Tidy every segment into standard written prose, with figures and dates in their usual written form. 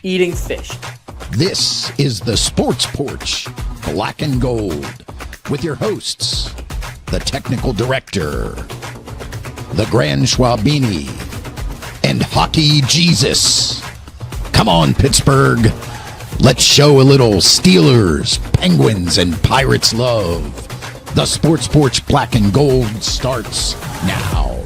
eating fish. This is the Sports Porch, Black and Gold, with your hosts, the technical director, the Grand Schwabini, and Hockey Jesus. Come on, Pittsburgh. Let's show a little Steelers, Penguins, and Pirates love. The Sports Porch Black and Gold starts now.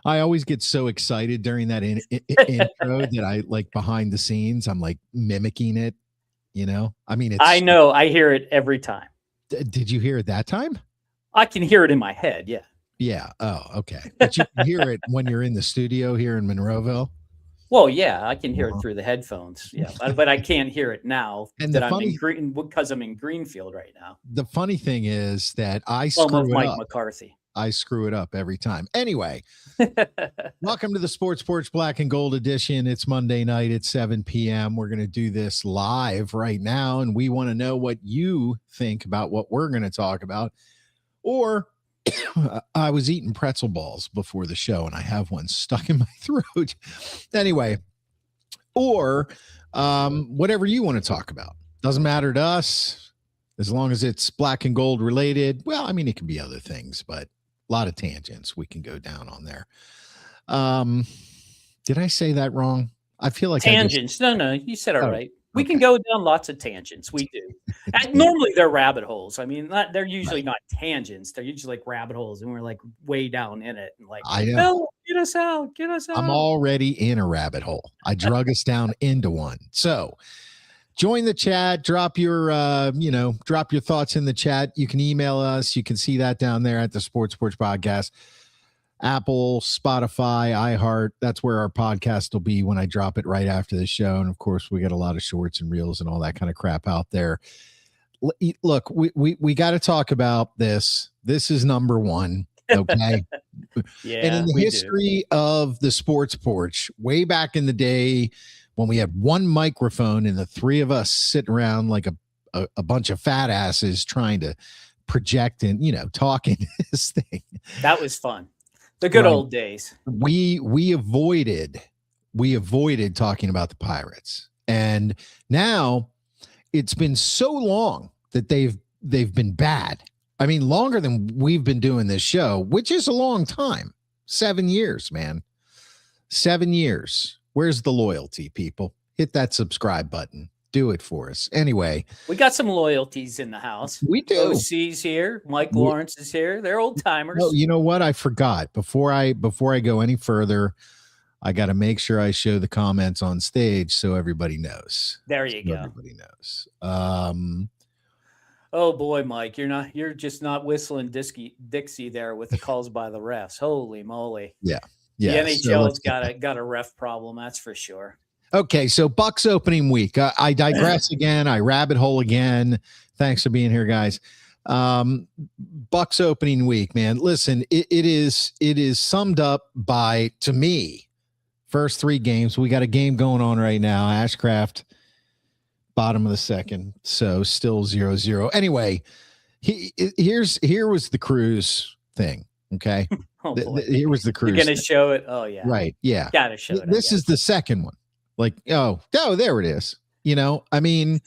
I always get so excited during that intro that I like behind the scenes. I'm like mimicking it, you know? I mean, I know. I hear it every time. Did you hear it that time? I can hear it in my head. Yeah. Yeah. Oh, okay. But you can hear it when you're in the studio here in Monroeville. Well, yeah, I can hear it through the headphones. Yeah, but I can't hear it now that I'm in Green because I'm in Greenfield right now. The funny thing is that I screw it Mike up. McCarthy. I screw it up every time. Anyway, welcome to the Sports Porch Black and Gold edition. It's Monday night at 7 p.m. We're going to do this live right now, and we want to know what you think about what we're going to talk about. Or I was eating pretzel balls before the show, and I have one stuck in my throat. Anyway, or whatever you want to talk about. Doesn't matter to us as long as it's black and gold related. Well, I mean, it can be other things, but a lot of tangents we can go down on there. Did I say that wrong? I feel like tangents. No, you said it right. We can go down lots of tangents. We do. And normally they're rabbit holes. I mean, they're usually not tangents. They're usually like rabbit holes, and we're like way down in it. And like, I know. No, get us out. I'm already in a rabbit hole. I drug us down into one. So join the chat. Drop your thoughts in the chat. You can email us. You can see that down there at the Sports Porch Podcast. Apple, Spotify, iHeart. That's where our podcast will be when I drop it right after the show. And of course, we got a lot of shorts and reels and all that kind of crap out there. Look, we got to talk about this. This is number one. Okay. Yeah. And in the history of the Sports Porch, way back in the day when we had one microphone and the three of us sitting around like a bunch of fat asses trying to project and, talking this thing. That was fun. The good old days. We avoided talking about the Pirates. And now it's been so long that they've been bad. I mean, longer than we've been doing this show, which is a long time. 7 years, man. 7 years. Where's the loyalty, people? Hit that subscribe button. Do it for us. Anyway, we got some loyalties in the house. We do. OC's here. Mike Lawrence is here. They're old timers. Oh, you know what? I forgot. Before I go any further, I got to make sure I show the comments on stage so everybody knows. There you go. Everybody knows. Oh boy, Mike, you're just not whistling Dixie there with the calls by the refs. Holy moly. Yeah. The NHL's got a ref problem, that's for sure. Okay, so Bucks opening week. I digress again. I rabbit hole again. Thanks for being here, guys. Bucks opening week, man. Listen, it is summed up by, to me, first three games. We got a game going on right now. Ashcraft, bottom of the second, so still 0-0. Anyway, here was the Cruz thing. Okay, here was the Cruz. You're gonna show it. Oh yeah, right. Yeah, gotta show it. This is the second one. Like, oh, there it is. I mean,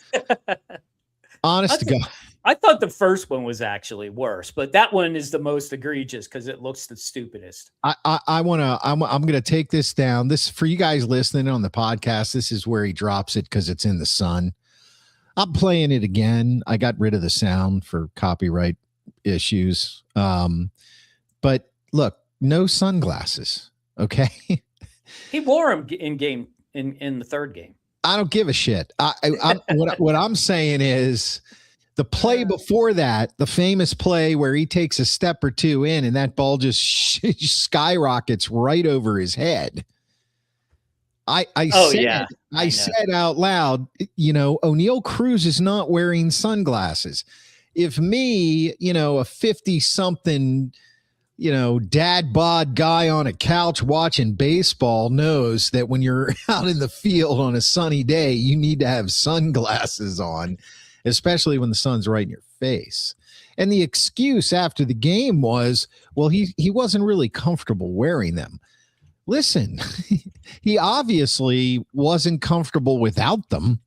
honest to God. I thought the first one was actually worse, but that one is the most egregious because it looks the stupidest. I'm going to take this down. This for you guys listening on the podcast. This is where he drops it because it's in the sun. I'm playing it again. I got rid of the sound for copyright issues. But look, no sunglasses. Okay. He wore them in game. In the third game. I don't give a shit. What I'm saying is the play before that, the famous play where he takes a step or two in and that ball just skyrockets right over his head. I said out loud, O'Neil Cruz is not wearing sunglasses. If me, a 50-something dad bod guy on a couch watching baseball knows that when you're out in the field on a sunny day, you need to have sunglasses on, especially when the sun's right in your face. And the excuse after the game was, well, he wasn't really comfortable wearing them. listen, he obviously wasn't comfortable without them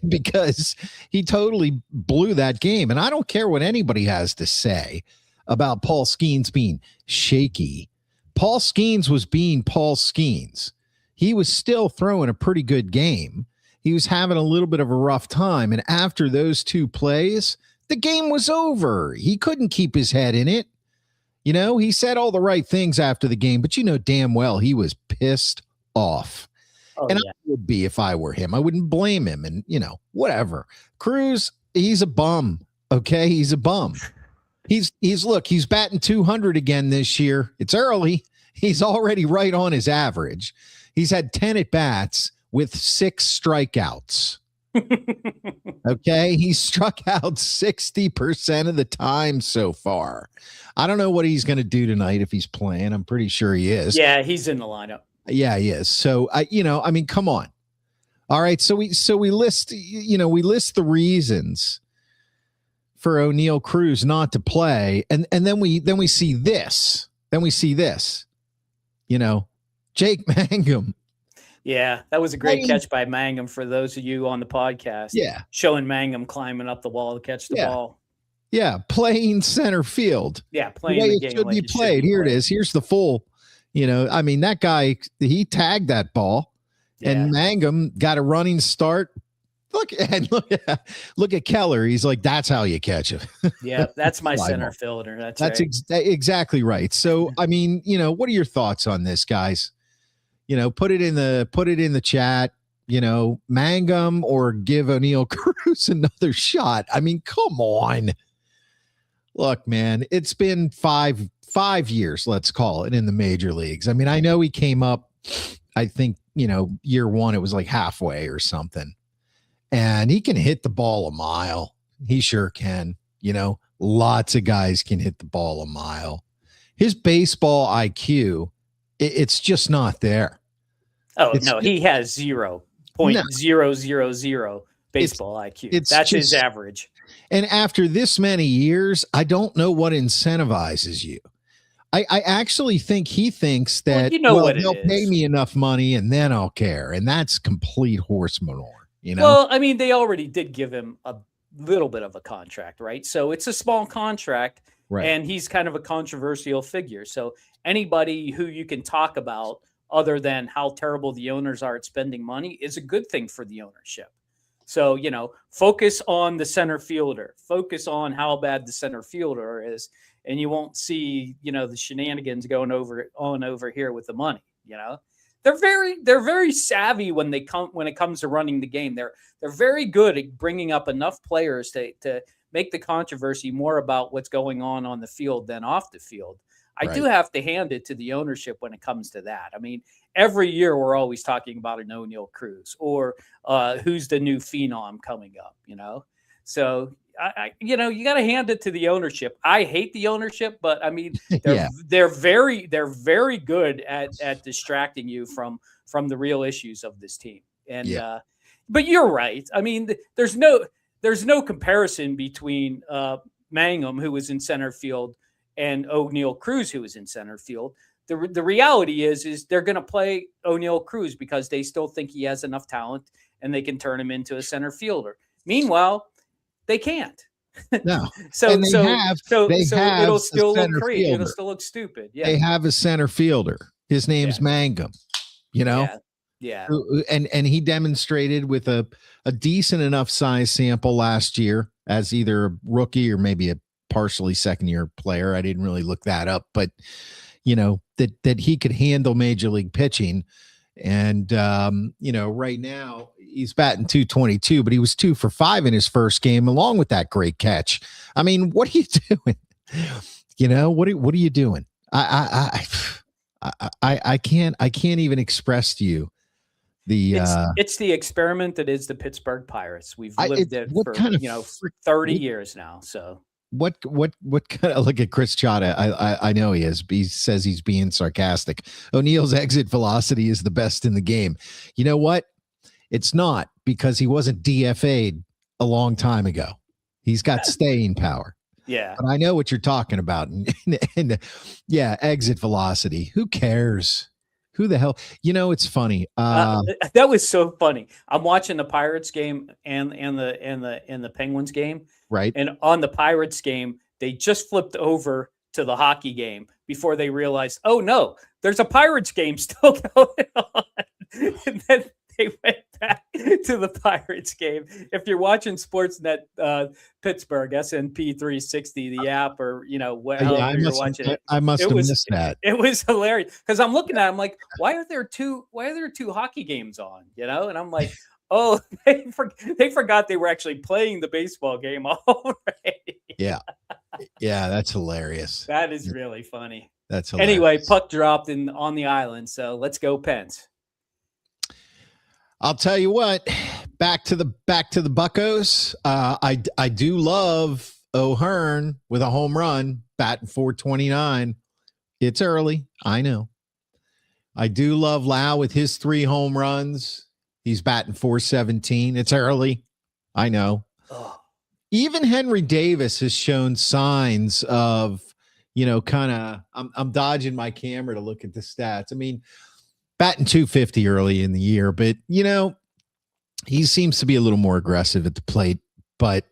because he totally blew that game. And I don't care what anybody has to say about Paul Skeens being shaky. Paul Skeens was being Paul Skeens. He was still throwing a pretty good game. He was having a little bit of a rough time. And after those two plays, the game was over. He couldn't keep his head in it. You know, he said all the right things after the game, but you know damn well he was pissed off. And I would be if I were him. I wouldn't blame him. And, you know, whatever. Cruz, he's a bum. Okay. He's a bum. He's batting 200 again this year. It's early. He's already right on his average. He's had 10 at bats with 6 strikeouts. Okay. He's struck out 60% of the time so far. I don't know what he's going to do tonight if he's playing. I'm pretty sure he is. Yeah, he's in the lineup. Yeah, he is. So I mean, come on. All right. So we list the reasons for O'Neil Cruz not to play. And then we see this. You know, Jake Mangum. Yeah, that was a great catch by Mangum for those of you on the podcast. Yeah. Showing Mangum climbing up the wall to catch the ball. Yeah, playing center field. Yeah, playing the game should be played. Here it is. Here's the full. You know, I mean, that guy, he tagged that ball, and Mangum got a running start. Look at Keller. He's like, that's how you catch him. Yeah, that's my center fielder. That's right. Exactly right. So, I mean, you know, what are your thoughts on this, guys? You know, put it in the chat. You know, Mangum or give O'Neil Cruz another shot. I mean, come on. Look, man, it's been five years, let's call it, in the major leagues. I mean, I know he came up, I think, you know, year one, it was like halfway or something. And he can hit the ball a mile. He sure can. You know, lots of guys can hit the ball a mile. His baseball IQ, it's just not there. Oh, no, he has 0.000 baseball IQ. That's his average. And after this many years, I don't know what incentivizes you. I actually think he thinks that, they'll pay me enough money and then I'll care. And that's complete horse manure, you know? Well, I mean, they already did give him a little bit of a contract, right? So it's a small contract, right? And he's kind of a controversial figure. So anybody who you can talk about other than how terrible the owners are at spending money is a good thing for the ownership. So, you know, focus on the center fielder, focus on how bad the center fielder is, and you won't see, you know, the shenanigans going over here with the money. You know, they're very savvy when it comes to running the game. They're very good at bringing up enough players to make the controversy more about what's going on the field than off the field. I do have to hand it to the ownership when it comes to that. I mean, every year we're always talking about an O'Neil Cruz or who's the new phenom coming up, you know? So, you got to hand it to the ownership. I hate the ownership, but I mean, they're very good at distracting you from the real issues of this team. And, but you're right. I mean, there's no comparison between Mangum, who was in center field, and O'Neil Cruz, who was in center field. The reality is they're going to play O'Neil Cruz because they still think he has enough talent and they can turn him into a center fielder. Meanwhile, they can't. No. so it'll still look crazy. It'll still look stupid. Yeah. They have a center fielder. His name's Mangum, you know? Yeah. And he demonstrated with a decent enough size sample last year as either a rookie or maybe a partially second-year player. I didn't really look that up, but you know, that he could handle major league pitching. And you know, right now he's batting 222, but he was 2 for 5 in his first game, along with that great catch. I mean, what are you doing? You know, what are you doing? I can't even express to you it's the experiment that is the Pittsburgh Pirates. We've lived it for 30 years now. So what kind of, look at Chris Chata. I know he is. He says he's being sarcastic. O'Neil's exit velocity is the best in the game. You know what? It's not, because he wasn't DFA'd a long time ago. He's got staying power. Yeah. But I know what you're talking about. And exit velocity. Who cares? Who the hell? It's funny. That was so funny. I'm watching the Pirates game and the Penguins game. Right. And on the Pirates game, they just flipped over to the hockey game before they realized, oh no, there's a Pirates game still going on. And then they went back to the Pirates game. If you're watching Sportsnet Pittsburgh, SNP 360, the app, or wherever you're watching it, I must have missed that. It was hilarious because I'm looking at it, I'm like, why are there two hockey games on? And I'm like, oh, they forgot they were actually playing the baseball game already. Yeah, that's hilarious. That is really funny. That's hilarious. Anyway, puck dropped on the island, so let's go Pens. I'll tell you what, back to the Buccos. I do love O'Hearn with a home run, batting .429. It's early, I know. I do love Lau with his 3 home runs. He's batting .417. It's early, I know. Oh. Even Henry Davis has shown signs of, kind of. I'm dodging my camera to look at the stats. I mean, batting .250 early in the year, but he seems to be a little more aggressive at the plate. But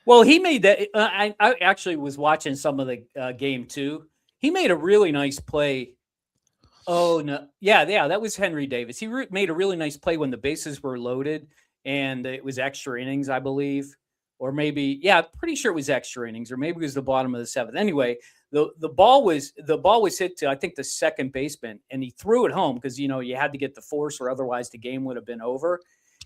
he made that. I actually was watching some of the game too. He made a really nice play. Oh no, yeah, that was Henry Davis. He made a really nice play when the bases were loaded and it was extra innings, I believe, or maybe pretty sure it was extra innings, or maybe it was the bottom of the 7th. Anyway. The ball was hit to, I think, the second baseman, and he threw it home because you had to get the force, or otherwise the game would have been over.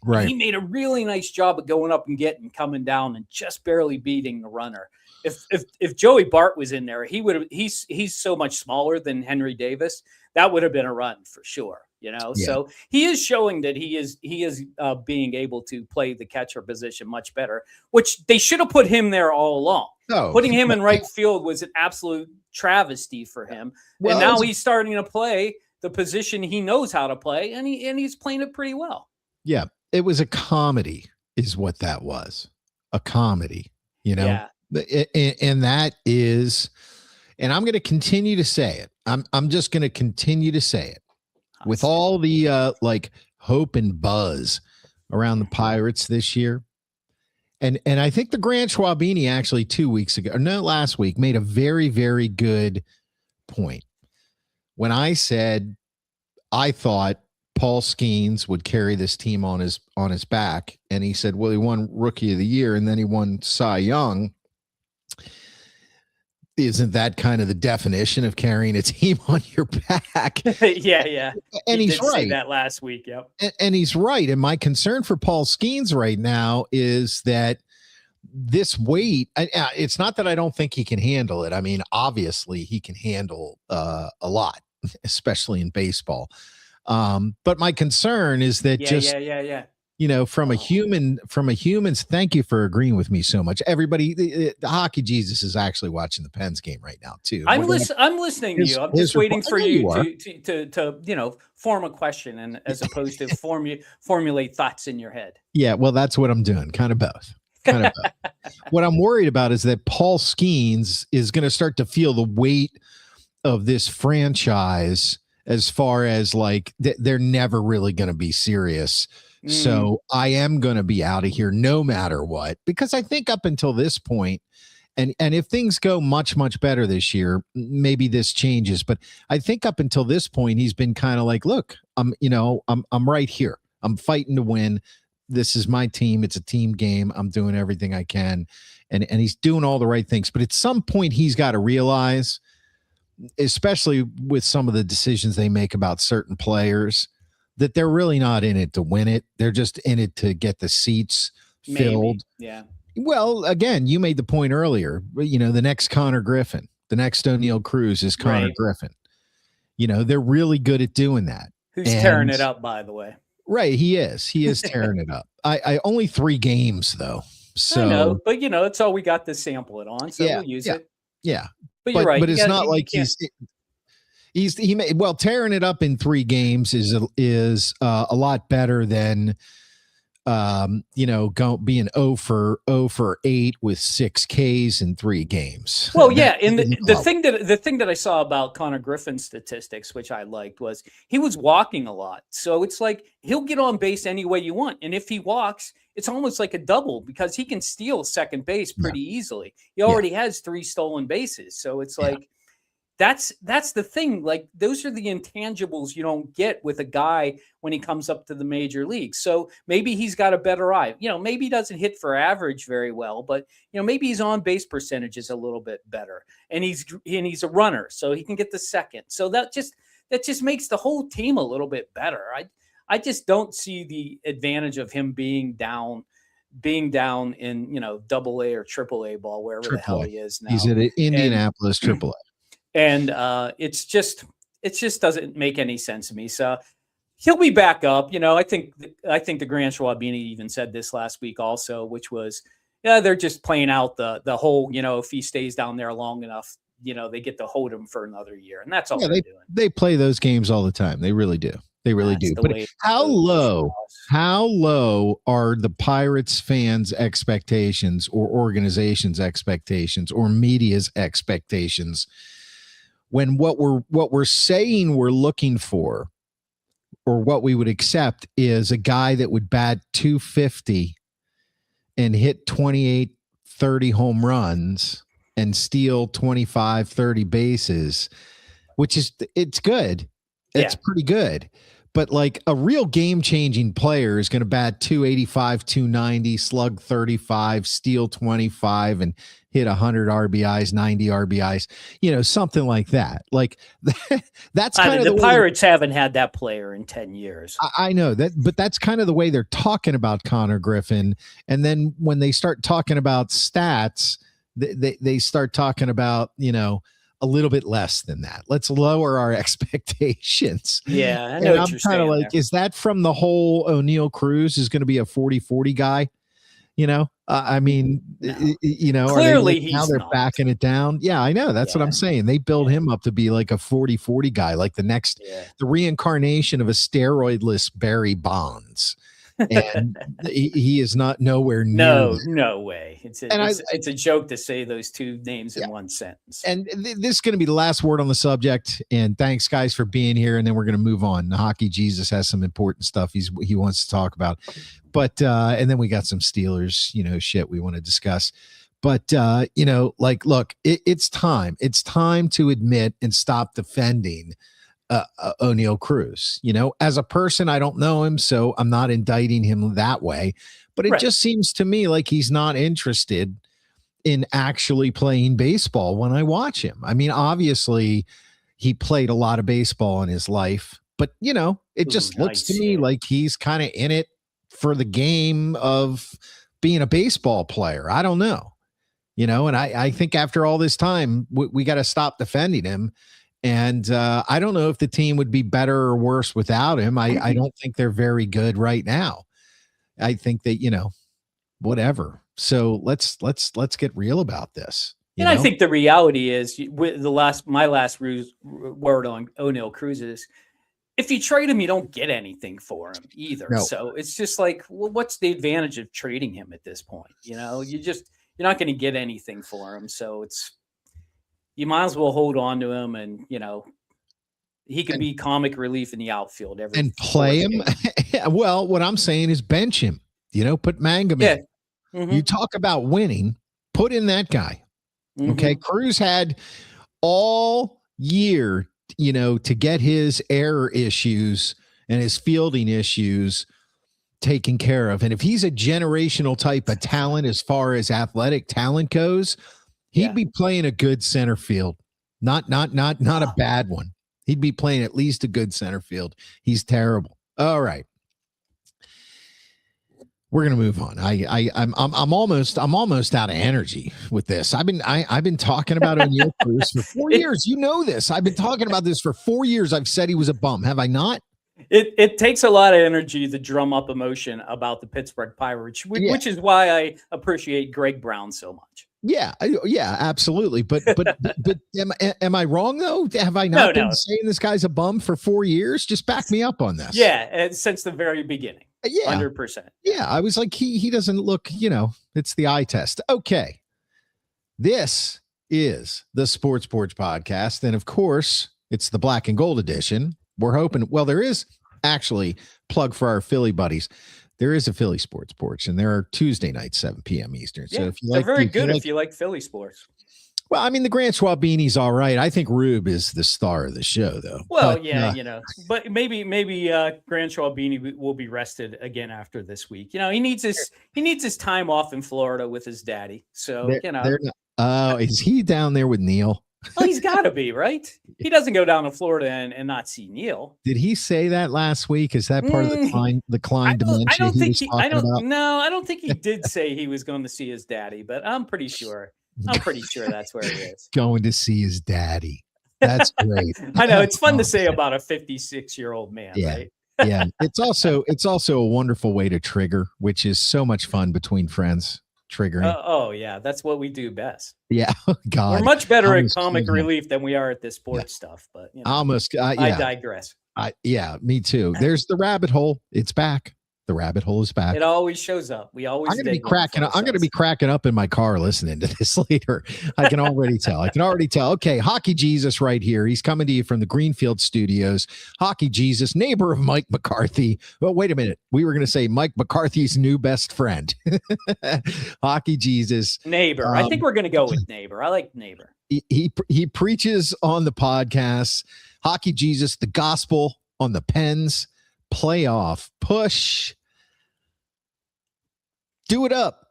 Right. And he made a really nice job of going up and coming down and just barely beating the runner. If Joey Bart was in there, he would have. He's so much smaller than Henry Davis. That would have been a run for sure. Yeah. So he is showing that he is being able to play the catcher position much better, which they should have put him there all along. No, putting him in right field was an absolute travesty for him. Well, and now he's starting to play the position he knows how to play, and he's playing it pretty well. Yeah, it was a comedy, is what that was. A comedy, Yeah. And that is, and I'm going to continue to say it. I'm just going to continue to say it. With all the hope and buzz around the Pirates this year. And I think the Grant Schwabini actually last week made a very, very good point. When I said I thought Paul Skeens would carry this team on his back, and he said, well, he won Rookie of the Year and then he won Cy Young. Isn't that kind of the definition of carrying a team on your back? Yeah. And he's right. Say that last week. Yep. And he's right. And my concern for Paul Skeens right now is that this weight, it's not that I don't think he can handle it. I mean, obviously he can handle a lot, especially in baseball. But my concern is that from a human's, thank you for agreeing with me so much. Everybody, the hockey Jesus is actually watching the Pens game right now too. I'm listening to you. I'm just waiting for you to form a question, and as opposed to formulate thoughts in your head. Yeah, well, that's what I'm doing. Kind of both. What I'm worried about is that Paul Skeens is going to start to feel the weight of this franchise, as far as they're never really going to be serious. So I am going to be out of here no matter what, because I think up until this point, and if things go much, much better this year, maybe this changes. But I think up until this point, he's been kind of like, look, I'm right here. I'm fighting to win. This is my team. It's a team game. I'm doing everything I can. And he's doing all the right things. But at some point, he's got to realize, especially with some of the decisions they make about certain players, that they're really not in it to win it. They're just in it to get the seats filled. Yeah. Well, again, you made the point earlier, the next Connor Griffin, the next O'Neil Cruz is Connor Griffin. They're really good at doing that. Who's tearing it up, by the way. Right. He is tearing it up. I only 3 games though. So, I know, but it's all we got to sample it on. So we'll use it. Yeah. But you're right. But it's not like tearing it up in 3 games is a lot better than being 0 for 8 with 6 Ks in 3 games. Well, yeah, and the thing that I saw about Connor Griffin's statistics, which I liked, was he was walking a lot. So it's like he'll get on base any way you want, and if he walks, it's almost like a double because he can steal second base pretty easily. He already has 3 stolen bases, so it's like. That's the thing. Like, those are the intangibles you don't get with a guy when he comes up to the major leagues. So maybe he's got a better eye. Maybe he doesn't hit for average very well, but maybe his on base percentage is a little bit better, and he's a runner, so he can get the second. So that just makes the whole team a little bit better. I just don't see the advantage of him being down in double A or triple A ball, wherever the hell he is now. He's at Indianapolis triple A. And it just doesn't make any sense to me. So he'll be back up. I think the Grand Schwabini even said this last week also, which was, they're just playing out the whole, if he stays down there long enough, they get to hold him for another year. And that's all they're doing. They play those games all the time. They really do. They really do. But how low are the Pirates fans' expectations, or organization's expectations, or media's expectations, when what we're saying we're looking for, or what we would accept, is a guy that would bat 250 and hit 28, 30 home runs and steal 25, 30 bases, which is, it's good. It's pretty good. But like, a real game-changing player is going to bat 285, 290, slug 35, steal 25, and hit 100 RBIs, 90 RBIs, something like that. Like, that's kind of the Pirates haven't had that player in 10 years. I know that, but that's kind of the way they're talking about Connor Griffin. And then when they start talking about stats, they start talking about, a little bit less than that. Let's lower our expectations. Yeah, I know. I'm kind of like, is that from the whole O'Neil Cruz is going to be a 40-40 guy? I mean, no. Clearly now they're backing it down. Yeah, I know. That's what I'm saying. They build him up to be like a 40-40 guy, like the reincarnation of a steroidless Barry Bonds. And he is not nowhere near. No way. It's a joke to say those two names in one sentence. And this is going to be the last word on the subject. And thanks, guys, for being here. And then we're going to move on. The Hockey Jesus has some important stuff he wants to talk about. But and then we got some Steelers, shit we want to discuss. But look, it's time. It's time to admit and stop defending O'Neil Cruz. As a person, I don't know him, so I'm not indicting him that way, but it just seems to me like he's not interested in actually playing baseball when I watch him. I mean, obviously he played a lot of baseball in his life, but it just looks to me like he's kind of in it for the game of being a baseball player. I don't know, and I think after all this time, we got to stop defending him. And I don't know if the team would be better or worse without him. I don't think they're very good right now. I think that, whatever. So let's get real about this. And I think the reality is, with my last word on O'Neil Cruz is, if you trade him, you don't get anything for him either. No. So it's just like, well, what's the advantage of trading him at this point? You're not going to get anything for him. So you might as well hold on to him, and he can be comic relief in the outfield and play him. Well, what I'm saying is bench him. Put Mangum in. Mm-hmm. You talk about winning, put in that guy. Mm-hmm. Okay, Cruz had all year, to get his error issues and his fielding issues taken care of. And if he's a generational type of talent as far as athletic talent goes, he'd be playing a good center field, not a bad one. He'd be playing at least a good center field. He's terrible. All right, we're gonna move on. I'm almost out of energy with this. I've been talking about O'Neil Cruz for 4 years. You know this. I've been talking about this for 4 years. I've said he was a bum. Have I not? It takes a lot of energy to drum up emotion about the Pittsburgh Pirates, which is why I appreciate Greg Brown so much. Yeah, absolutely. But am I wrong though? Have I not been saying this guy's a bum for 4 years? Just back me up on this. Yeah, since the very beginning. Yeah, 100%. Yeah, I was like, he doesn't look. It's the eye test. Okay, this is the Sports Porch podcast, and of course, it's the Black and Gold edition. We're hoping. Well, there is actually plug for our Philly buddies. There is a Philly Sports Porch, and there are Tuesday nights, 7 p.m. Eastern. Yeah, so if you they're very good if you like Philly sports. Well, I mean, the Grant Schwabini's all right. I think Rube is the star of the show, though. Well, but maybe Grant Schwabini will be rested again after this week. He needs his time off in Florida with his daddy. So is he down there with Neil? Well, he's got to be, right? He doesn't go down to Florida and not see Neil. Did he say that last week? Is that part of the Klein dementia? I don't think he did say he was going to see his daddy, but I'm pretty sure that's where he is. Going to see his daddy. That's great. I know it's fun to say about a 56-year-old man, right? Yeah. It's also a wonderful way to trigger, which is so much fun between friends. Triggering. Yeah, that's what we do best. Yeah, God, we're much better at comic relief than we are at this sports stuff. But I digress. Me too. There's the rabbit hole. It's back. The rabbit hole is back. It always shows up. I'm going to be cracking up in my car listening to this later. I can already tell. Okay, Hockey Jesus right here. He's coming to you from the Greenfield Studios. Hockey Jesus, neighbor of Mike McCarthy. Well, wait a minute. We were going to say Mike McCarthy's new best friend. Hockey Jesus. Neighbor. I think we're going to go with neighbor. I like neighbor. He preaches on the podcast. Hockey Jesus, the gospel on the Pens. Playoff push. Do it up,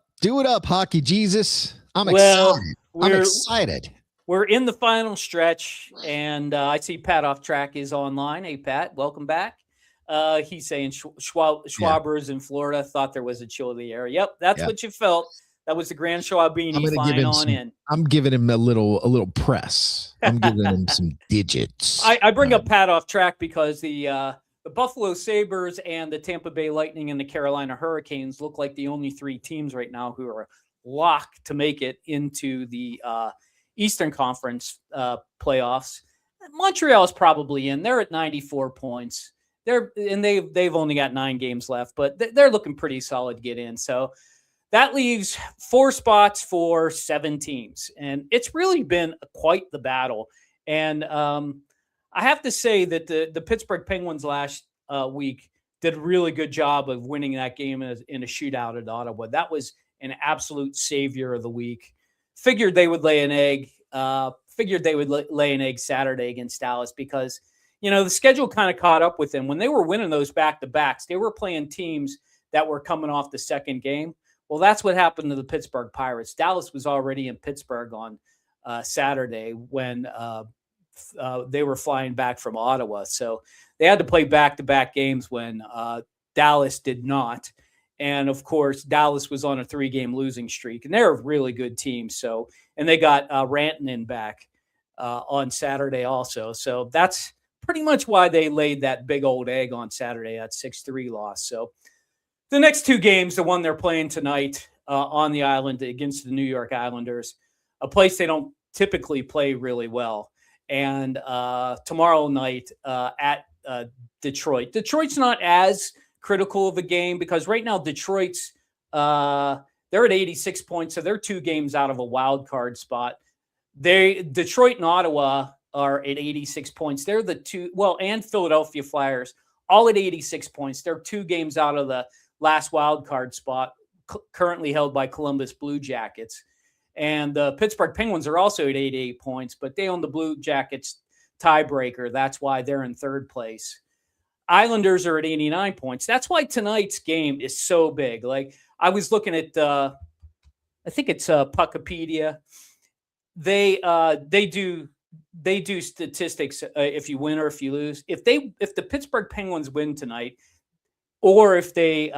Hockey Jesus. I'm excited. We're in the final stretch, and I see Pat Off Track is online. Hey, Pat, welcome back. He's saying Schwabers in Florida thought there was a chill in the air. Yep, that's what you felt. That was the Grand Schwabini flying on in. I'm giving him a little press. I'm giving him some digits. I bring up Pat Off Track because the Buffalo Sabres and the Tampa Bay Lightning and the Carolina Hurricanes look like the only three teams right now who are locked to make it into the Eastern Conference playoffs. Montreal's probably in. They're at 94 points. They've only got 9 games left, but they're looking pretty solid to get in. So that leaves 4 spots for 7 teams, and it's really been quite the battle. And I have to say that the Pittsburgh Penguins last week did a really good job of winning that game in a shootout at Ottawa. That was an absolute savior of the week. Figured they would lay an egg. Lay an egg Saturday against Dallas because, the schedule kind of caught up with them. When they were winning those back-to-backs, they were playing teams that were coming off the second game. Well, that's what happened to the Pittsburgh Pirates. Dallas was already in Pittsburgh on Saturday when they were flying back from Ottawa. So they had to play back-to-back games when Dallas did not. And of course, Dallas was on a 3-game losing streak, and they're a really good team. So, and they got Rantanen back on Saturday also. So that's pretty much why they laid that big old egg on Saturday at 6-3 loss. So the next 2 games, the one they're playing tonight on the island against the New York Islanders, a place they don't typically play really well. And tomorrow night at Detroit. Detroit's not as critical of a game because right now Detroit's they're at 86 points, so they're 2 games out of a wild card spot. Detroit and Ottawa are at 86 points. They're the 2, and Philadelphia Flyers all at 86 points. They're 2 games out of the last wild card spot, currently held by Columbus Blue Jackets. And the Pittsburgh Penguins are also at 88 points, but they own the Blue Jackets tiebreaker. That's why they're in 3rd place. Islanders are at 89 points. That's why tonight's game is so big. Like I was looking at, I think it's Puckopedia. They do statistics if you win or if you lose. If the Pittsburgh Penguins win tonight, or if they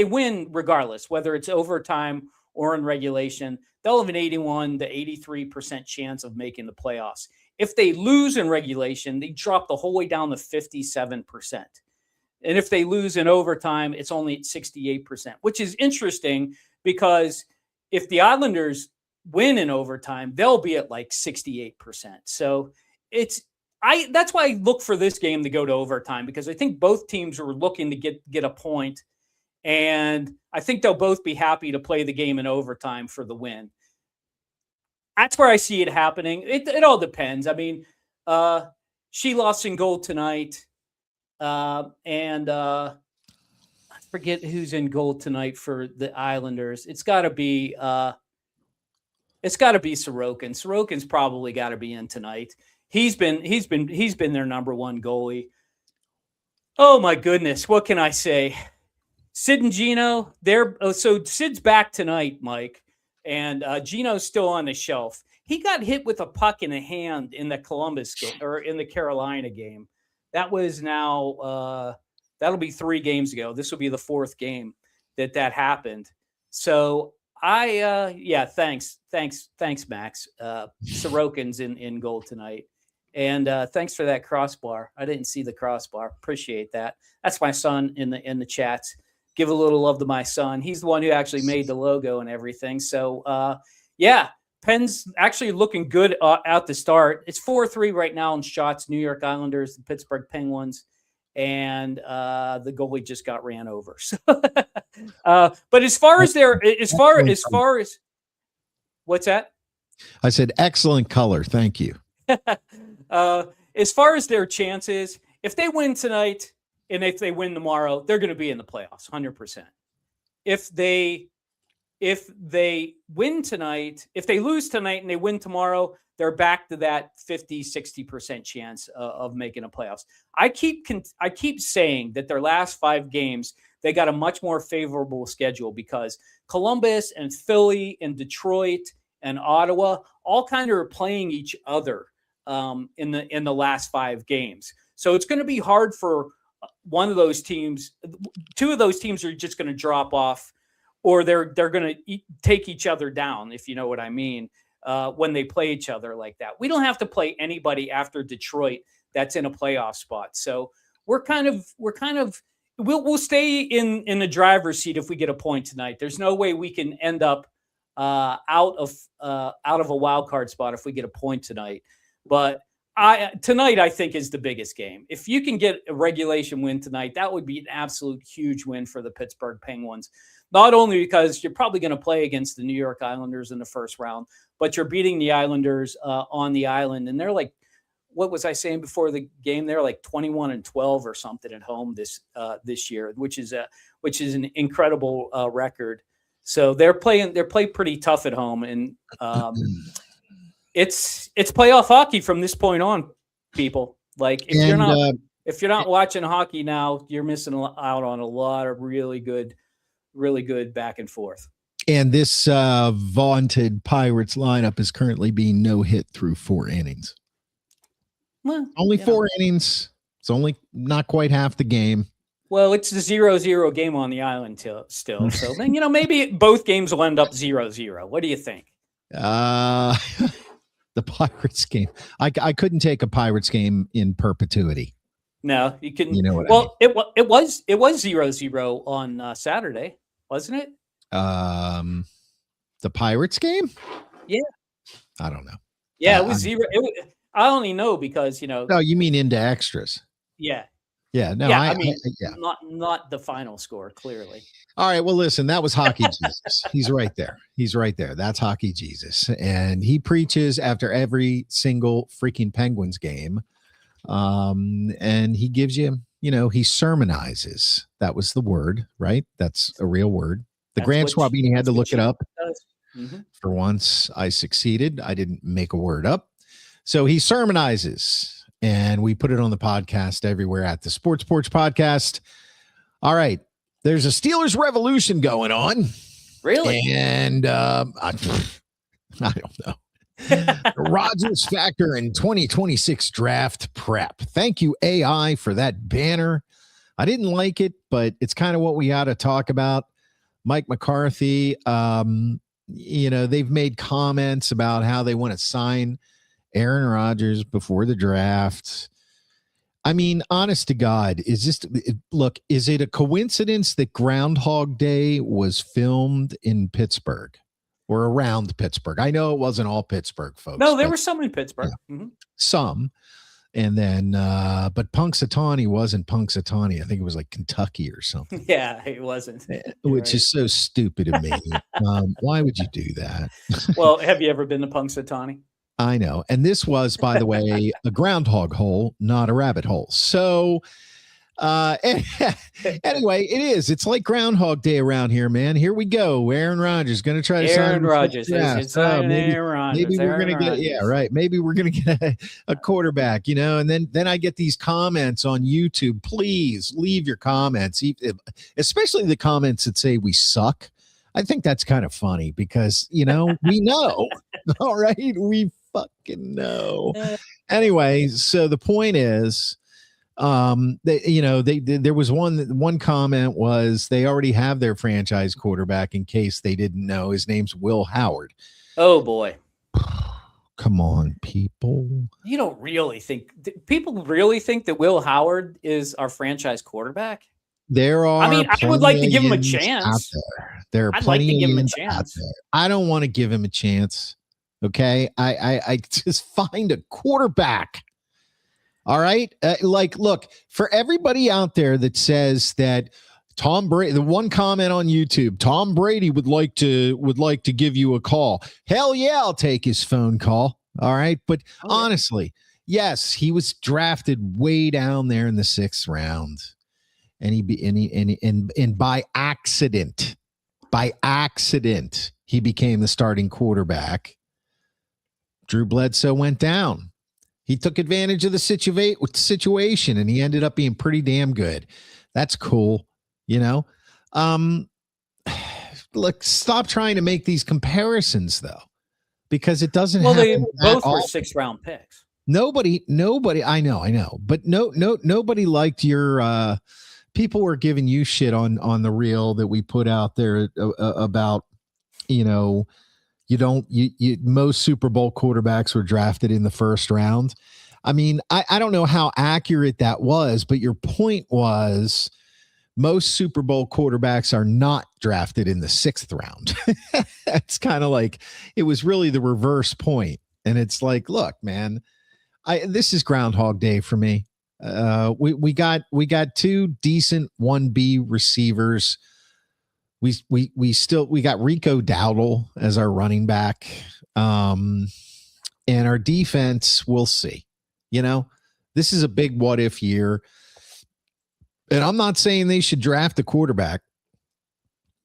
win regardless, whether it's overtime or in regulation, they'll have an 81 to 83% chance of making the playoffs. If they lose in regulation, they drop the whole way down to 57%. And if they lose in overtime, it's only at 68%, which is interesting because if the Islanders win in overtime, they'll be at like 68%. So that's why I look for this game to go to overtime, because I think both teams are looking to get a point, and I think they'll both be happy to play the game in overtime for the win. That's where I see it happening. It all depends. I mean, she lost in goal tonight, and I forget who's in goal tonight for the Islanders. It's got to be Sorokin. Sorokin's probably got to be in tonight. He's been their number one goalie. Oh my goodness, what can I say? Sid and Gino, so Sid's back tonight, Mike, and Gino's still on the shelf. He got hit with a puck in the hand in the Columbus game, or in the Carolina game. That was now that'll be 3 games ago. This will be the 4th game that happened. So thanks, Max. Sorokin's in goal tonight. And thanks for that crossbar. I didn't see the crossbar. Appreciate that. That's my son in the chats. Give a little love to my son. He's the one who actually made the logo and everything. So Penn's actually looking good out the start. It's 4-3 right now in shots. New York Islanders, the Pittsburgh Penguins, and the goalie just got ran over. So, but as far as what's that? I said excellent color. Thank you. As far as their chances, if they win tonight and if they win tomorrow, they're going to be in the playoffs, 100%. If they win tonight, if they lose tonight and they win tomorrow, they're back to that 50-60% chance of making a playoffs. I keep saying that their last 5 games, they got a much more favorable schedule, because Columbus and Philly and Detroit and Ottawa all kind of are playing each other in the last 5 games. So it's going to be hard for one of those teams. 2 of those teams are just going to drop off, or they're going to take each other down, if you know what I mean, when they play each other like that. We don't have to play anybody after Detroit that's in a playoff spot. So we'll stay in the driver's seat if we get a point tonight. There's no way we can end up out of a wild card spot if we get a point tonight. But tonight, I think, is the biggest game. If you can get a regulation win tonight, that would be an absolute huge win for the Pittsburgh Penguins. Not only because you're probably going to play against the New York Islanders in the first round, but you're beating the Islanders on the island. And they're like, what was I saying before the game? They're like 21-12 or something at home this year, which is an incredible record. So they're playing pretty tough at home, and it's playoff hockey from this point on, people. Like if you're not watching hockey now, you're missing out on a lot of really good back and forth. And this vaunted Pirates lineup is currently being no hit through 4 innings. Well, only 4 innings. It's only not quite half the game. Well, it's the 0-0 game on the island still. So then, maybe both games will end up 0-0. What do you think? The Pirates game. I couldn't take a Pirates game in perpetuity. No, you couldn't. You know what I mean? It was 0-0 on Saturday, wasn't it? The Pirates game? Yeah. I don't know. Yeah, it was 0. I only know because, No, you mean into extras. Yeah. Yeah, no, yeah, not the final score, clearly. All right, well, listen, that was Hockey Jesus. He's right there. That's Hockey Jesus. And he preaches after every single freaking Penguins game. And he gives you, he sermonizes. That was the word, right? That's a real word. The Grand Swabini had to look it up. Mm-hmm. For once, I succeeded. I didn't make a word up. So he sermonizes. And we put it on the podcast everywhere at the Sports Porch Podcast. All right. There's a Steelers revolution going on. Really? And I don't know. The Rodgers factor in 2026 draft prep. Thank you, AI, for that banner. I didn't like it, but it's kind of what we ought to talk about. Mike McCarthy, they've made comments about how they want to sign Aaron Rodgers before the draft. I mean, honest to God, is it a coincidence that Groundhog Day was filmed in Pittsburgh? or around Pittsburgh. I know it wasn't all Pittsburgh folks. No, there were some in Pittsburgh. Yeah, mm-hmm. Some. And then, but Punxsutawney wasn't Punxsutawney. I think it was like Kentucky or something. Yeah, it wasn't. Which is so stupid to me. Why would you do that? Well, have you ever been to Punxsutawney? I know. And this was, by the way, a groundhog hole, not a rabbit hole. So anyway, it is. It's like Groundhog Day around here, man. Here we go. Aaron Rodgers going to try to sign Aaron Rodgers. Maybe we're going to get, yeah, right. Maybe we're going to get a quarterback, you know, and then I get these comments on YouTube. Please leave your comments, especially the comments that say we suck. I think that's kind of funny because, you know, we know. All right. We fucking know. Anyway, so the point is, there was one comment was they already have their franchise quarterback in case they didn't know. His name's Will Howard. Oh boy. Come on, people. You don't really think people really think that Will Howard is our franchise quarterback? There are. I mean, I would like to give him a chance. There are I'd like to plenty give him a out chance. there. I don't want to give him a chance. Okay. I just find a quarterback. All right. Look, for everybody out there that says that Tom Brady, the one comment on YouTube, Tom Brady would like to give you a call. Hell yeah, I'll take his phone call. All right. But honestly, yes, he was drafted way down there in the 6th round. And by accident, he became the starting quarterback. Drew Bledsoe went down. He took advantage of the situation, and he ended up being pretty damn good. That's cool, you know. Look, stop trying to make these comparisons, though, because it doesn't. Well, they both were 6th-round picks. Nobody. I know, but nobody liked your. People were giving you shit on the reel that we put out there about, you know. Most Super Bowl quarterbacks were drafted in the 1st round. I mean, I don't know how accurate that was, but your point was most Super Bowl quarterbacks are not drafted in the 6th round. It's kind of like, it was really the reverse point. And it's like, look, man, this is Groundhog Day for me. We got 2 decent 1B receivers. We got Rico Dowdle as our running back. And our defense, we'll see. You know, this is a big what if year. And I'm not saying they should draft a quarterback.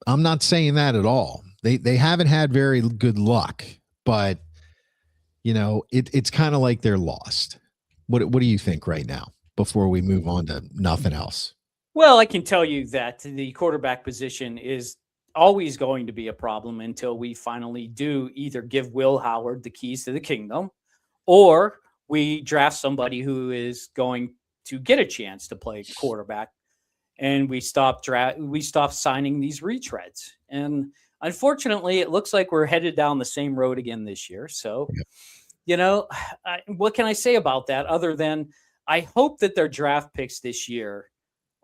I'm not saying that at all. They haven't had very good luck, but you know, it's kind of like they're lost. What do you think right now before we move on to nothing else? Well, I can tell you that the quarterback position is always going to be a problem until we finally do either give Will Howard the keys to the kingdom, or we draft somebody who is going to get a chance to play quarterback, and we stop signing these retreads. And unfortunately, it looks like we're headed down the same road again this year. So, you know, what can I say about that other than I hope that their draft picks this year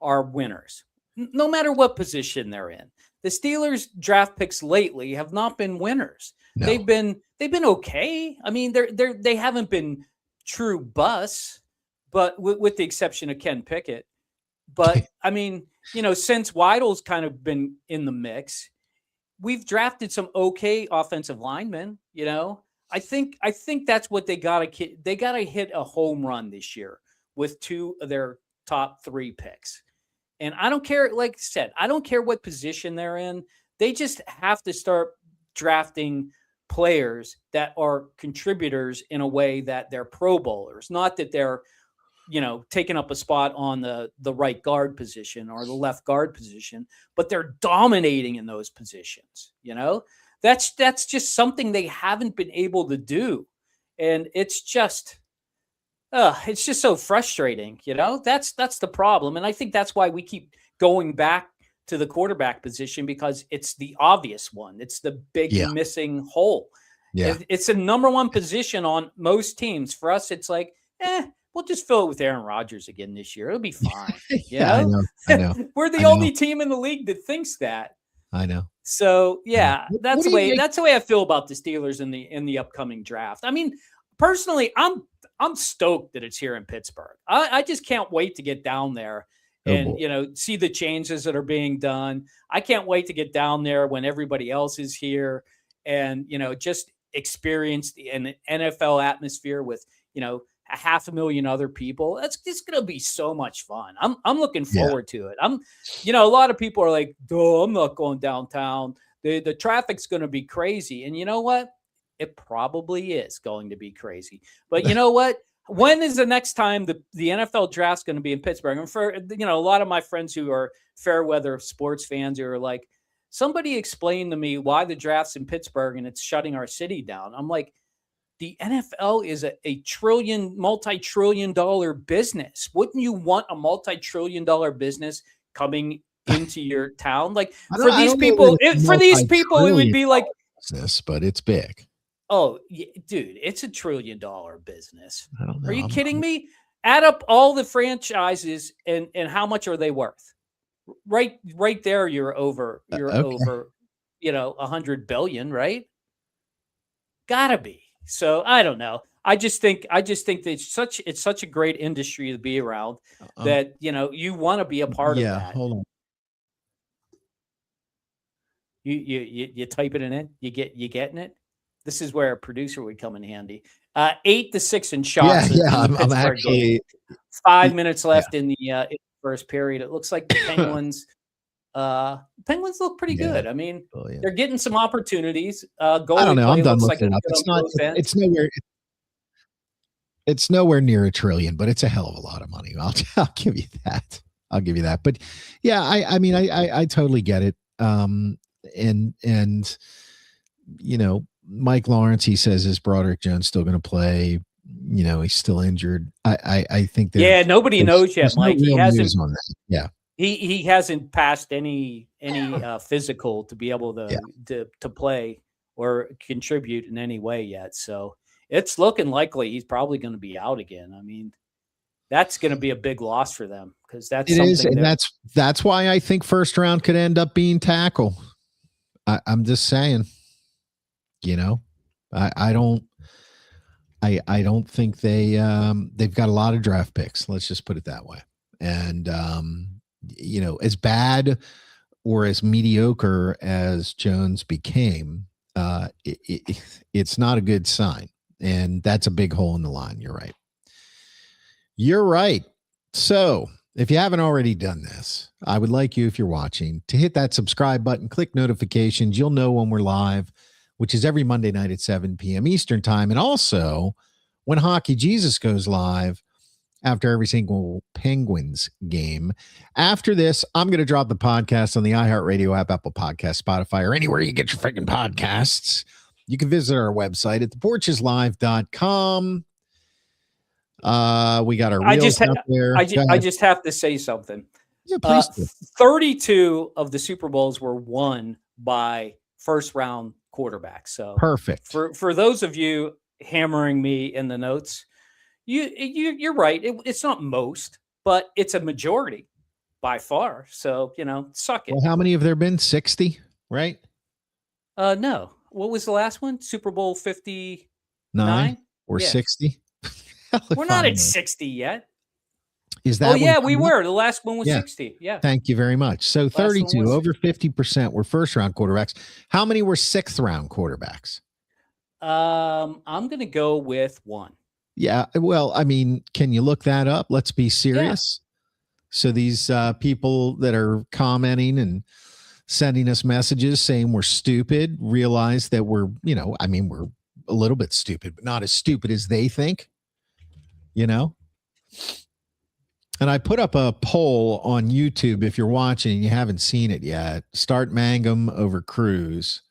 are winners, no matter what position they're in. The Steelers' draft picks lately have not been winners. No. They've been okay. I mean, they haven't been true busts, but with the exception of Ken Pickett. But I mean, you know, since Weidl's kind of been in the mix, we've drafted some okay offensive linemen. You know, I think that's what they got to hit a home run this year with 2 of their top 3 picks. And I don't care, like I said, I don't care what position they're in. They just have to start drafting players that are contributors in a way that they're Pro Bowlers, not that they're, you know, taking up a spot on the right guard position or the left guard position, but they're dominating in those positions. You know, that's just something they haven't been able to do. And it's just so frustrating, you know. That's the problem, and I think that's why we keep going back to the quarterback position, because it's the obvious one. It's the big missing hole. Yeah, it's a number 1 position on most teams. For us, it's like, we'll just fill it with Aaron Rodgers again this year. It'll be fine. I know. We're the only team in the league that thinks that. I know. So yeah, What that's do the you way make? that's the way I feel about the Steelers in the upcoming draft. I mean, personally, I'm stoked that it's here in Pittsburgh. I just can't wait to get down there Oh boy. and see the changes that are being done. I can't wait to get down there when everybody else is here and just experience an NFL atmosphere with a 500,000 other people. That's just going to be so much fun. I'm looking Yeah. forward to it. A lot of people are like, "Duh, I'm not going downtown. The traffic's going to be crazy." And you know what? It probably is going to be crazy. But you know what? When is the next time the NFL draft's going to be in Pittsburgh? And for a lot of my friends who are fair weather sports fans who are like, somebody explain to me why the draft's in Pittsburgh and it's shutting our city down. I'm like, the NFL is a multi-trillion dollar business. Wouldn't you want a multi-trillion dollar business coming into your town? Like for these people, it would be like business, but it's big. Oh, dude, it's $1 trillion business. I don't know. Are you kidding me? Add up all the franchises and how much are they worth? Right there, you're over 100 billion, right? Gotta be. So I don't know. I just think that it's such a great industry to be around that you want to be a part of that. Yeah, hold on. You typing it in? You getting it? This is where a producer would come in handy. 8-6 in shots. Yeah. I'm actually game. 5 minutes left in the first period. It looks like the Penguins. Penguins look pretty good. I mean, they're getting some opportunities. I don't know. I'm done looking up. It's nowhere near $1 trillion, but it's a hell of a lot of money. I'll give you that. But yeah, I mean, I totally get it. And Mike Lawrence, he says, is Broderick Jones still going to play? He's still injured. I think that nobody knows yet, Mike. No he hasn't. On that. Yeah. He hasn't passed any physical to be able to play or contribute in any way yet. So it's looking likely he's probably going to be out again. I mean, that's going to be a big loss for them because that's that's why I think first round could end up being tackle. I'm just saying. I don't think they've got a lot of draft picks. Let's just put it that way. And as bad or as mediocre as Jones became, it's not a good sign. And that's a big hole in the line. You're right. So if you haven't already done this, I would like you, if you're watching, to hit that subscribe button, click notifications. You'll know when we're live, which is every Monday night at 7 p.m. Eastern time. And also when Hockey Jesus goes live after every single Penguins game. After this, I'm going to drop the podcast on the iHeartRadio app, Apple Podcasts, Spotify, or anywhere you get your freaking podcasts. You can visit our website at theporcheslive.com. We got our reels out there. I just have to say something. Yeah, please. 32 of the Super Bowls were won by first round quarterbacks. So perfect. For those of you hammering me in the notes, you're right. It's not most, but it's a majority by far. So suck it. Well, how many have there been? 60, right? No. What was the last one? Super Bowl 59 or 60? We're not at 60 yet. Is that? Oh yeah, we were. The last one was 60. Yeah. Thank you very much. So 32, over 50% were first round quarterbacks. How many were sixth round quarterbacks? I'm going to go with 1. Yeah. Well, I mean, can you look that up? Let's be serious. Yeah. So these people that are commenting and sending us messages saying we're stupid, realize that we're we're a little bit stupid, but not as stupid as they think, And I put up a poll on YouTube. If you're watching and you haven't seen it yet, start Mangum over Cruz.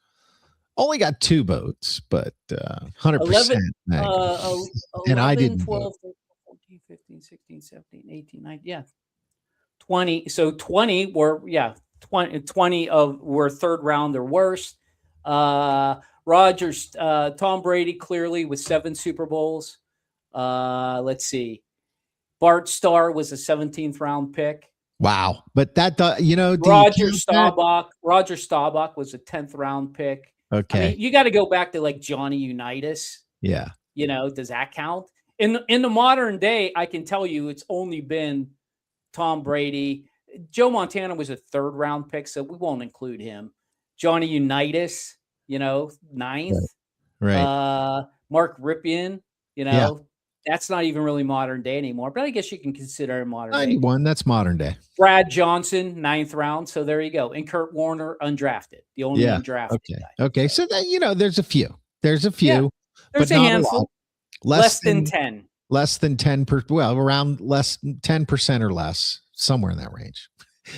Only got 2 votes, but 100% Mangum. 11, and I didn't 12, 14, 15, 16, 17, 18, 19, yeah. 20. So 20 were, 20 were third round or worse. Rodgers, Tom Brady clearly with 7 Super Bowls. Let's see. Bart Starr was a 17th round pick. Wow. But that, Roger Staubach was a 10th round pick. Okay. I mean, you got to go back to like Johnny Unitas. Yeah. Does that count? In the modern day, I can tell you it's only been Tom Brady. Joe Montana was a 3rd round pick, so we won't include him. Johnny Unitas, 9th. Right. Mark Rypien, that's not even really modern day anymore, but I guess you can consider it modern 91, day. That's modern day. Brad Johnson, 9th round. So there you go. And Kurt Warner, undrafted. The only undrafted guy. Okay. So that, there's a few. There's a few. Yeah, there's but a not handful. A lot. Less than 10. Less than 10%. Well, around less 10% or less, somewhere in that range.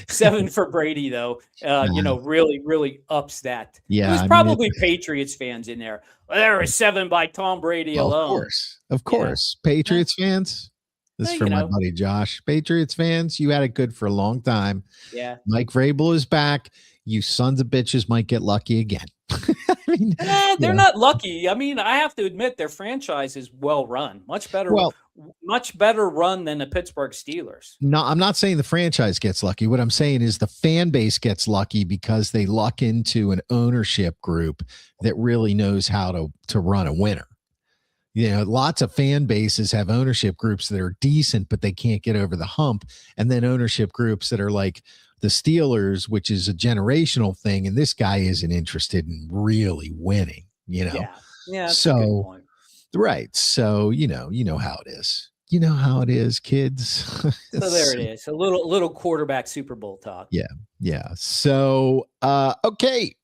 7 for Brady, though, really, really ups that. Yeah. It was probably Patriots fans in there. Well, there was 7 by Tom Brady alone. Of course. Yeah. Patriots fans. This is for my buddy Josh. Patriots fans, you had it good for a long time. Yeah. Mike Vrabel is back. You sons of bitches might get lucky again. I mean, they're not lucky. I mean, I have to admit their franchise is well run, much better run than the Pittsburgh Steelers. No, I'm not saying the franchise gets lucky. What I'm saying is the fan base gets lucky because they luck into an ownership group that really knows how to run a winner. Lots of fan bases have ownership groups that are decent, but they can't get over the hump. And then ownership groups that are like the Steelers, which is a generational thing. And this guy isn't interested in really winning, Yeah. That's so, a good point. Right. So, you know how it is. You know how it is, kids. So there it is. A little quarterback Super Bowl talk. Yeah. Yeah. So, okay.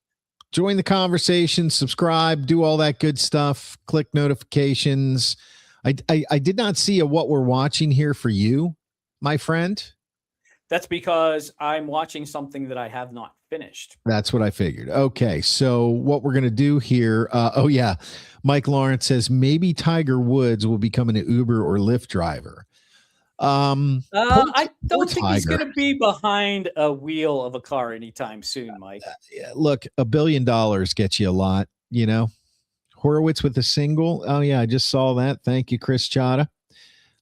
Join the conversation, subscribe, do all that good stuff, click notifications. I did not see what we're watching here for you, my friend. That's because I'm watching something that I have not finished. That's what I figured. Okay. So what we're going to do here. Mike Lawrence says maybe Tiger Woods will become an Uber or Lyft driver. I don't think he's going to be behind a wheel of a car anytime soon, Mike. Look, $1 billion gets you a lot, Horowitz with a single. Oh yeah, I just saw that. Thank you, Chris Chata.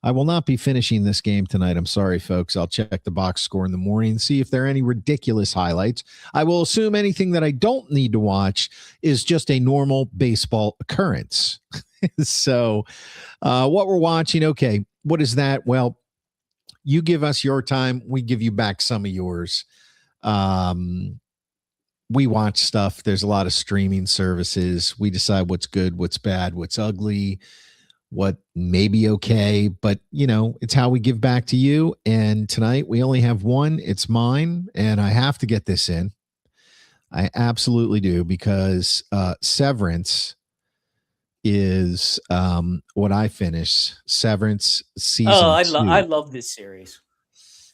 I will not be finishing this game tonight. I'm sorry, folks. I'll check the box score in the morning and see if there are any ridiculous highlights. I will assume anything that I don't need to watch is just a normal baseball occurrence. So what we're watching, okay, what is that? Well, you give us your time. We give you back some of yours. We watch stuff. There's a lot of streaming services. We decide what's good, what's bad, what's ugly, what may be okay. But, it's how we give back to you. And tonight we only have one. It's mine. And I have to get this in. I absolutely do, because Severance is what I finished. Severance season 2. I love this series.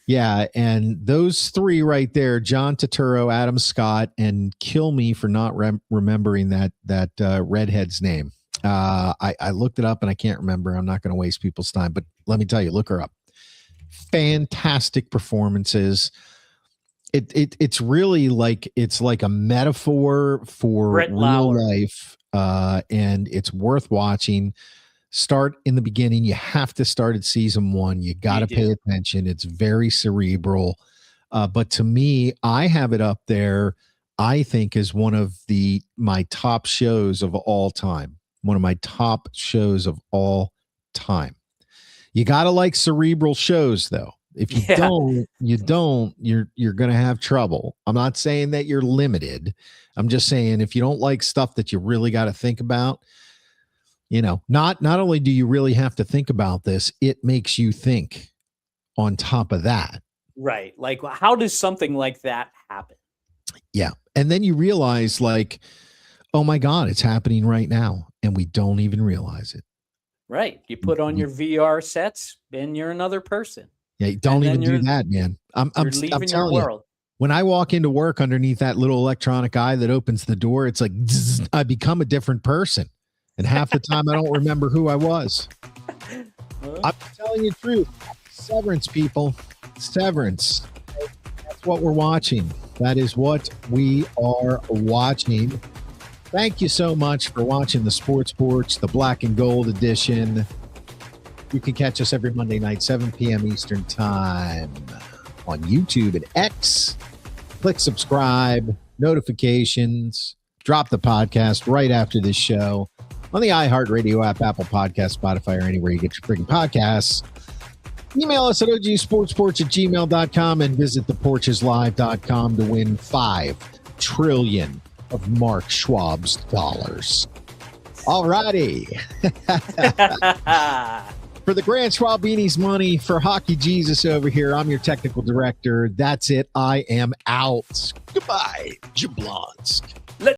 Yeah, and those 3 right there, John Turturro, Adam Scott, and kill me for not remembering that redhead's name. I looked it up and I can't remember. I'm not going to waste people's time, but let me tell you, look her up. Fantastic performances. It's really like a metaphor for Brett real Lauer. life. And it's worth watching. Start in the beginning. You have to start at season 1. You got to pay attention. It's very cerebral. But to me, I have it up there, I think, as one of my top shows of all time. One of my top shows of all time. You got to like cerebral shows, though. If you don't, you're going to have trouble. I'm not saying that you're limited. I'm just saying if you don't like stuff that you really got to think about, not only do you really have to think about this, it makes you think on top of that. Right. Like, how does something like that happen? Yeah. And then you realize, like, oh my God, it's happening right now. And we don't even realize it. Right. You put on your VR sets and you're another person. Yeah. Don't even do that, man. I'm telling you, when I walk into work underneath that little electronic eye that opens the door, it's like, zzz, I become a different person. And half the time I don't remember who I was. I'm telling you the truth. Severance, people. Severance. That's what we're watching. That is what we are watching. Thank you so much for watching the Sports Porch, the Black and Gold edition. You can catch us every Monday night, 7 p.m. Eastern Time on YouTube and X. Click subscribe, notifications, drop the podcast right after this show on the iHeartRadio app, Apple Podcasts, Spotify, or anywhere you get your freaking podcasts. Email us at ogsportsporch@gmail.com and visit theporcheslive.com to win $5 trillion of Mark Schwab's dollars. All righty. For the Grant Schwab Beanies money, for Hockey Jesus over here, I'm your technical director. That's it. I am out. Goodbye, Jablonsk.